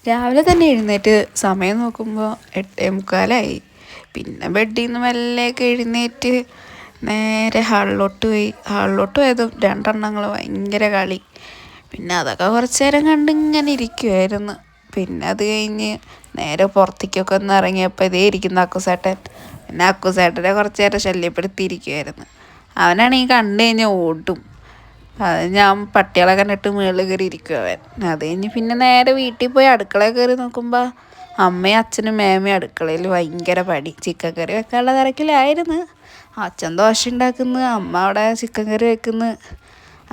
രാവിലെ തന്നെ എഴുന്നേറ്റ് സമയം നോക്കുമ്പോൾ 8:45. പിന്നെ ബെഡിൽ നിന്ന് മെല്ലെയൊക്കെ എഴുന്നേറ്റ് നേരെ ഹാളിലോട്ട് പോയതും രണ്ടെണ്ണങ്ങൾ ഭയങ്കര കളി. പിന്നെ അതൊക്കെ കുറച്ച് നേരം കണ്ടിങ്ങനെ ഇരിക്കുമായിരുന്നു. പിന്നെ അത് കഴിഞ്ഞ് നേരെ പുറത്തേക്കൊക്കെ ഒന്ന് ഇറങ്ങിയപ്പോൾ ഇതേ ഇരിക്കുന്ന അക്കുസേട്ടൻ. പിന്നെ അക്കുസേട്ടനെ കുറച്ച് നേരം ശല്യപ്പെടുത്തിയിരിക്കുമായിരുന്നു. അവനാണെങ്കിൽ കണ്ടു കഴിഞ്ഞാൽ ഓടും. അത് ഞാൻ പട്ടികളെ കണ്ടിട്ട് മുകളിൽ കയറി ഇരിക്കും അവൻ. അത് കഴിഞ്ഞ് പിന്നെ നേരെ വീട്ടിൽ പോയി അടുക്കളയിൽ കയറി നോക്കുമ്പോൾ അമ്മയും അച്ഛനും മേമയും അടുക്കളയിൽ ഭയങ്കര പടി. ചിക്കൻ കറി വെക്കാനുള്ള തിരക്കിലായിരുന്നു. അച്ഛൻ ദോശ ഉണ്ടാക്കുന്നു, അമ്മ അവിടെ ചിക്കൻ കറി വെക്കുന്നു.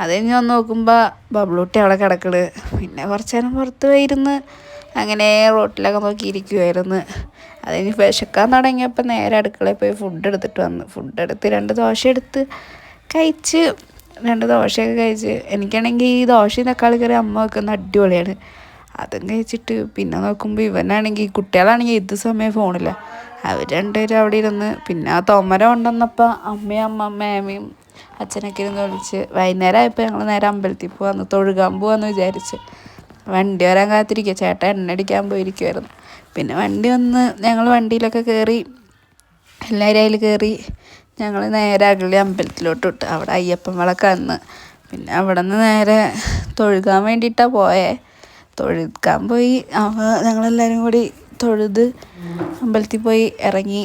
അത് കഴിഞ്ഞ് വന്ന് നോക്കുമ്പോൾ ബബ്ലൂട്ടി അവിടെ കിടക്കണ്. പിന്നെ കുറച്ച് നേരം പുറത്ത് പോയിരുന്ന് അങ്ങനെ റോട്ടിലൊക്കെ നോക്കിയിരിക്കുമായിരുന്നു. അത് കഴിഞ്ഞ് വിശക്കാൻ തുടങ്ങിയപ്പോൾ നേരെ അടുക്കളയിൽ പോയി ഫുഡ് എടുത്തിട്ട് വന്നു. ഫുഡ് എടുത്ത് 2 ദോശ എടുത്ത് കഴിച്ച്. 2 ദോശയൊക്കെ കഴിച്ച് എനിക്കാണെങ്കിൽ ഈ ദോശയും തക്കാളി കറി അമ്മ വെക്കുന്ന അടിപൊളിയാണ്. അതും കഴിച്ചിട്ട് പിന്നെ നോക്കുമ്പോൾ ഇവനാണെങ്കിൽ കുട്ടികളാണെങ്കിൽ ഇത് സമയം ഫോണില്ല. അവർ രണ്ടുപേരും അവിടെ ഇരുന്ന് പിന്നെ ആ തൊമര കൊണ്ടുവന്നപ്പോൾ അമ്മയും മേമയും അച്ഛനൊക്കെ ഇരുന്ന് വിളിച്ച് വൈകുന്നേരം ആയപ്പോൾ ഞങ്ങൾ നേരെ അമ്പലത്തിൽ പോകാമെന്ന് തൊഴുകാൻ പോകാമെന്ന് വിചാരിച്ച് വണ്ടി വരാൻ കാത്തിരിക്കുക. ചേട്ടൻ എണ്ണടിക്കാൻ പോയിരിക്കുമായിരുന്നു. പിന്നെ വണ്ടി വന്ന് ഞങ്ങൾ വണ്ടിയിലൊക്കെ കയറി എല്ലാവരും അതിൽ കയറി ഞങ്ങൾ നേരെ അഗളി അമ്പലത്തിലോട്ട് വിട്ട്. അവിടെ അയ്യപ്പൻ വിളക്കാന്ന്. പിന്നെ അവിടെ നിന്ന് നേരെ തൊഴുകാൻ വേണ്ടിയിട്ടാണ് പോയേ. തൊഴുകാൻ പോയി ഞങ്ങളെല്ലാവരും കൂടി തൊഴുത് അമ്പലത്തിൽ പോയി ഇറങ്ങി.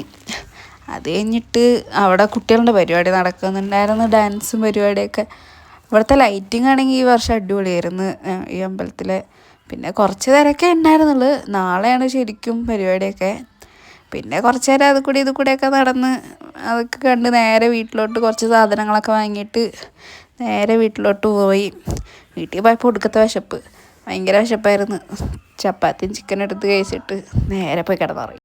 അത് കഴിഞ്ഞിട്ട് അവിടെ കുട്ടികളുടെ പരിപാടി നടക്കുന്നുണ്ടായിരുന്നു, ഡാൻസും പരിപാടിയൊക്കെ. ഇവിടുത്തെ ലൈറ്റിംഗ് ആണെങ്കിൽ ഈ വർഷം അടിപൊളിയായിരുന്നു ഈ അമ്പലത്തിലെ. പിന്നെ കുറച്ച് തിരക്കേ ഉണ്ടായിരുന്നുള്ളൂ. നാളെയാണ് ശരിക്കും പരിപാടിയൊക്കെ. പിന്നെ കുറച്ച് നേരം അത് കൂടെയൊക്കെ നടന്ന് അതൊക്കെ കണ്ട് നേരെ വീട്ടിലോട്ട് കുറച്ച് സാധനങ്ങളൊക്കെ വാങ്ങിയിട്ട് നേരെ വീട്ടിലോട്ട് പോയി. വീട്ടിൽ പോയപ്പോൾ ഒടുക്കത്തെ വിശപ്പ്, ഭയങ്കര വിശപ്പായിരുന്നു. ചപ്പാത്തിയും ചിക്കനും എടുത്ത് കഴിച്ചിട്ട് നേരെ പോയി കിടന്നുറങ്ങി.